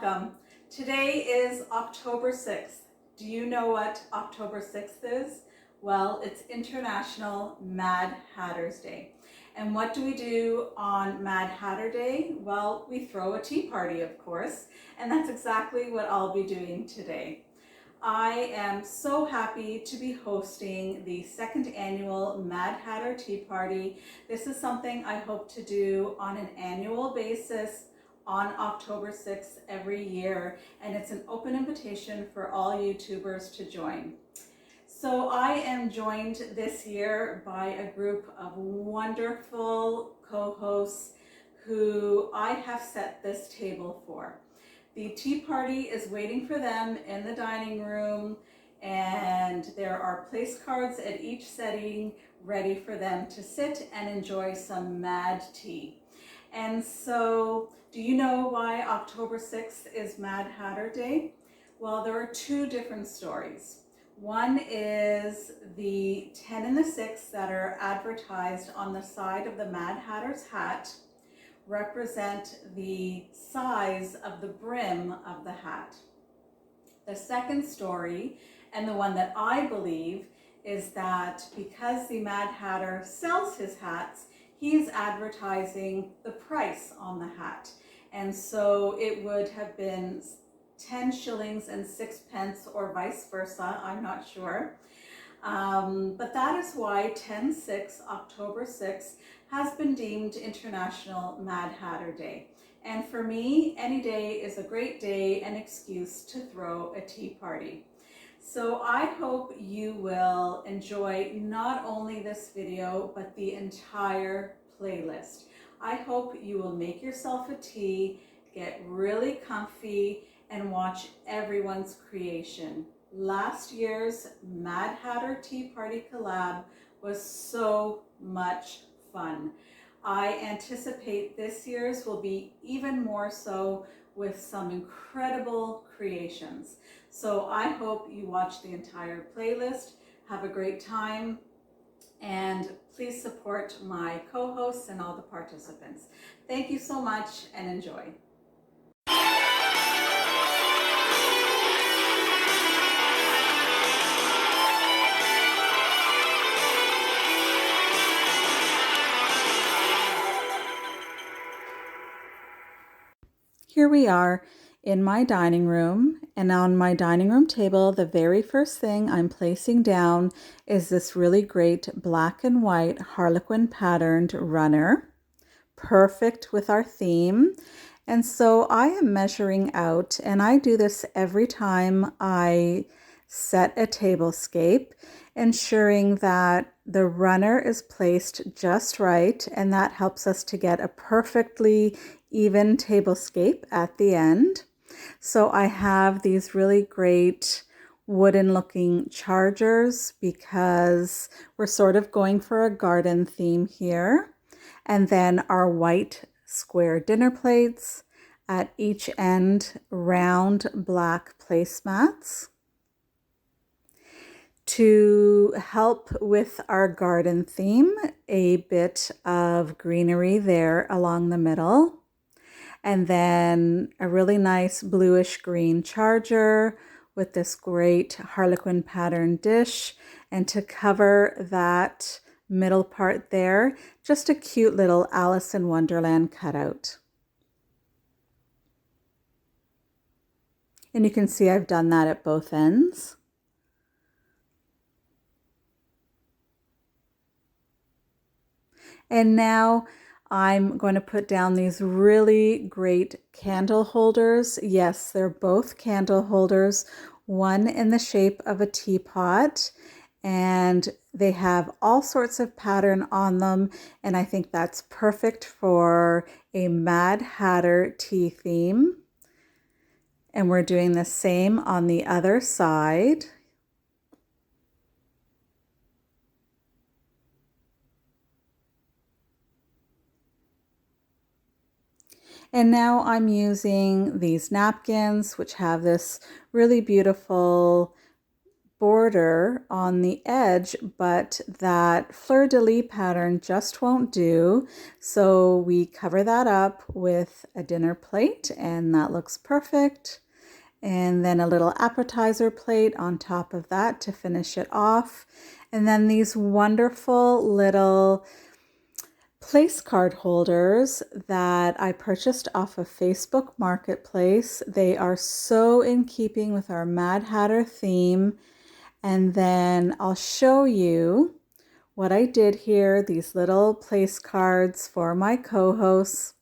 welcome. Today is October 6th. Do you know what October 6th is? Well, it's International Mad Hatter's Day. And what do we do on Mad Hatter Day? Well, we throw a tea party, of course, and that's exactly what I'll be doing today. I am so happy to be hosting the second annual Mad Hatter Tea Party. This is something I hope to do on an annual basis on October 6th every year, and it's an open invitation for all YouTubers to join. So I am joined this year by a group of wonderful co-hosts who I have set this table for. The tea party is waiting for them in the dining room, and there are place cards at each setting ready for them to sit and enjoy some mad tea. And so, do you know why October 6th is Mad Hatter Day? Well, there are two different stories. One is the 10 and the 6 that are advertised on the side of the Mad Hatter's hat represent the size of the brim of the hat. The second story, and the one that I believe, is that because the Mad Hatter sells his hats, he is advertising the price on the hat. And so it would have been 10 shillings and 6 pence or vice versa, I'm not sure. But that is why 10/6, October 6th, has been deemed International Mad Hatter Day. And for me, any day is a great day and excuse to throw a tea party. So I hope you will enjoy not only this video, but the entire playlist. I hope you will make yourself a tea, get really comfy, and watch everyone's creation. Last year's Mad Hatter Tea Party collab was so much fun. I anticipate this year's will be even more so, with some incredible creations. So I hope you watch the entire playlist, have a great time, and please support my co-hosts and all the participants. Thank you so much and enjoy. Here we are in my dining room, and on my dining room table, the very first thing I'm placing down is this really great black and white harlequin patterned runner, perfect with our theme. And so I am measuring out, and I do this every time I set a tablescape, ensuring that the runner is placed just right, and that helps us to get a perfectly even tablescape at the end. So I have these really great wooden looking chargers because we're sort of going for a garden theme here. And then our white square dinner plates, at each end round black placemats. To help with our garden theme, a bit of greenery there along the middle. And then a really nice bluish green charger with this great harlequin pattern dish. And to cover that middle part there, just a cute little Alice in Wonderland cutout. And you can see I've done that at both ends. And now I'm going to put down these really great candle holders. Yes, they're both candle holders, one in the shape of a teapot, and they have all sorts of pattern on them. And I think that's perfect for a Mad Hatter tea theme. And we're doing the same on the other side. And now I'm using these napkins, which have this really beautiful border on the edge, but that fleur-de-lis pattern just won't do. So we cover that up with a dinner plate, and that looks perfect. And then a little appetizer plate on top of that to finish it off. And then these wonderful little place card holders that I purchased off of Facebook Marketplace. They are so in keeping with our Mad Hatter theme. And then I'll show you what I did here, these little place cards for my co-hosts.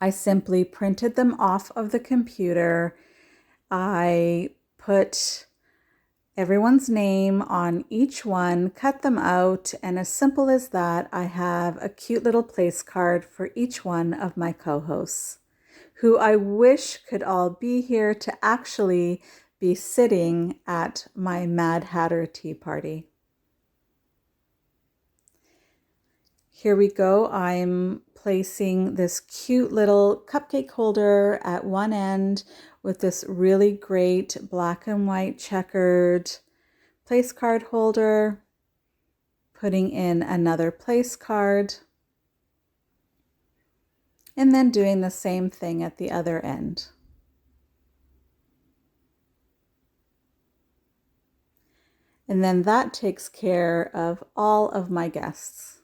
I simply printed them off of the computer. I put everyone's name on each one, cut them out, and as simple as that, I have a cute little place card for each one of my co-hosts, who I wish could all be here to actually be sitting at my Mad Hatter tea party. Here we go. I'm placing this cute little cupcake holder at one end with this really great black and white checkered place card holder, putting in another place card, and then doing the same thing at the other end. And then that takes care of all of my guests.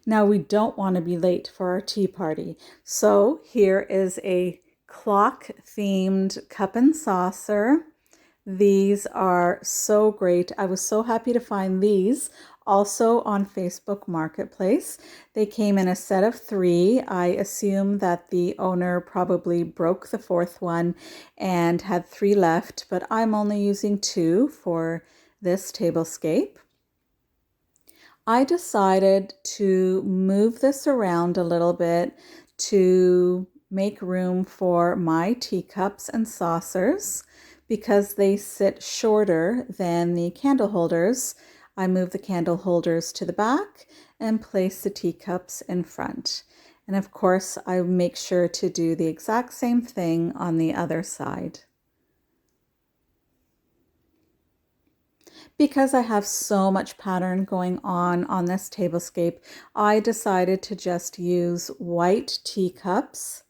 Now we don't want to be late for our tea party. So here is a clock themed cup and saucer. These are so great. I was so happy to find these also on Facebook Marketplace. They came in a set of 3. I assume that the owner probably broke the 4th one and had 3 left, but I'm only using 2 for this tablescape. I decided to move this around a little bit to make room for my teacups and saucers because they sit shorter than the candle holders. I move the candle holders to the back and place the teacups in front. And of course, I make sure to do the exact same thing on the other side. Because I have so much pattern going on this tablescape, I decided to just use white teacups,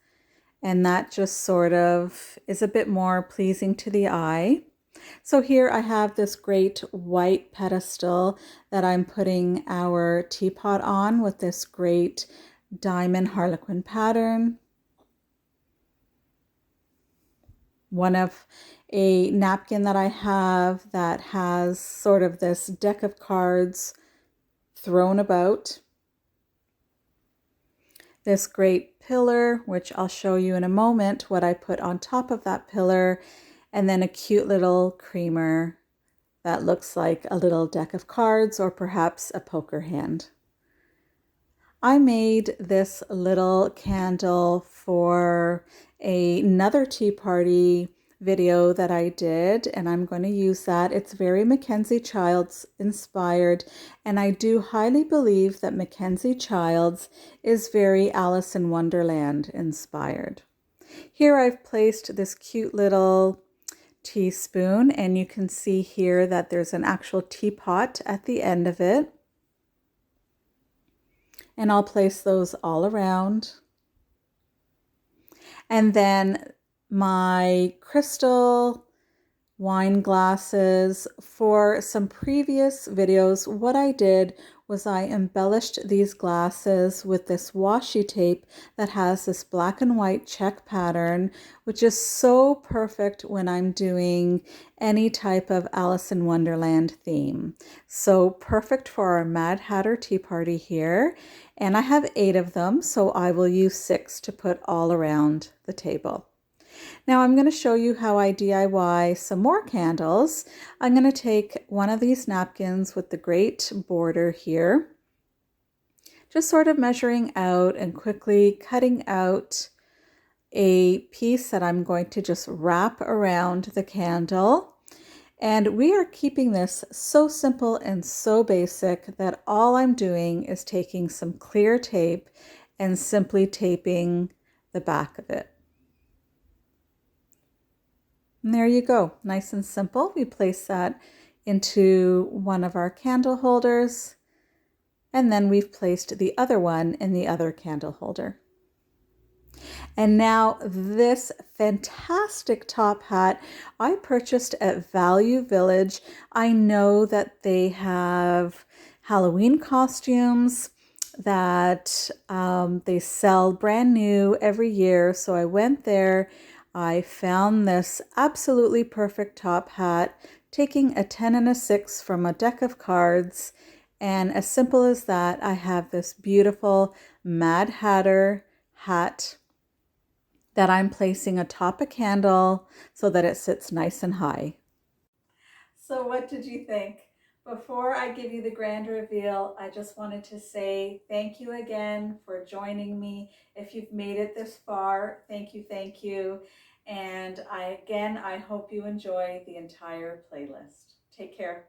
and that just sort of is a bit more pleasing to the eye. So here I have this great white pedestal that I'm putting our teapot on with this great diamond harlequin pattern. One of a napkin that I have that has sort of this deck of cards thrown about. This great pillar, which I'll show you in a moment what I put on top of that pillar, and then a cute little creamer that looks like a little deck of cards or perhaps a poker hand. I made this little candle for another tea party video that I did, and I'm going to use that. It's very MacKenzie-Childs inspired, and I do highly believe that MacKenzie-Childs is very Alice in Wonderland inspired. Here I've placed this cute little teaspoon, and you can see here that there's an actual teapot at the end of it. And I'll place those all around. And then my crystal wine glasses. For some previous videos, what I did was I embellished these glasses with this washi tape that has this black and white check pattern, which is so perfect when I'm doing any type of Alice in Wonderland theme. So perfect for our Mad Hatter tea party here. And I have 8 of them, so I will use 6 to put all around the table. Now I'm going to show you how I DIY some more candles. I'm going to take one of these napkins with the great border here, just sort of measuring out and quickly cutting out a piece that I'm going to just wrap around the candle. And we are keeping this so simple and so basic that all I'm doing is taking some clear tape and simply taping the back of it. And there you go, nice and simple. We place that into one of our candle holders, and then we've placed the other one in the other candle holder. And now this fantastic top hat I purchased at Value Village. I know that they have Halloween costumes that they sell brand new every year. So I went there. I found this absolutely perfect top hat, taking a 10 and a 6 from a deck of cards. And as simple as that, I have this beautiful Mad Hatter hat that I'm placing atop a candle so that it sits nice and high. So what did you think? Before I give you the grand reveal, I just wanted to say thank you again for joining me. If you've made it this far, thank you, thank you. And I hope you enjoy the entire playlist. Take care.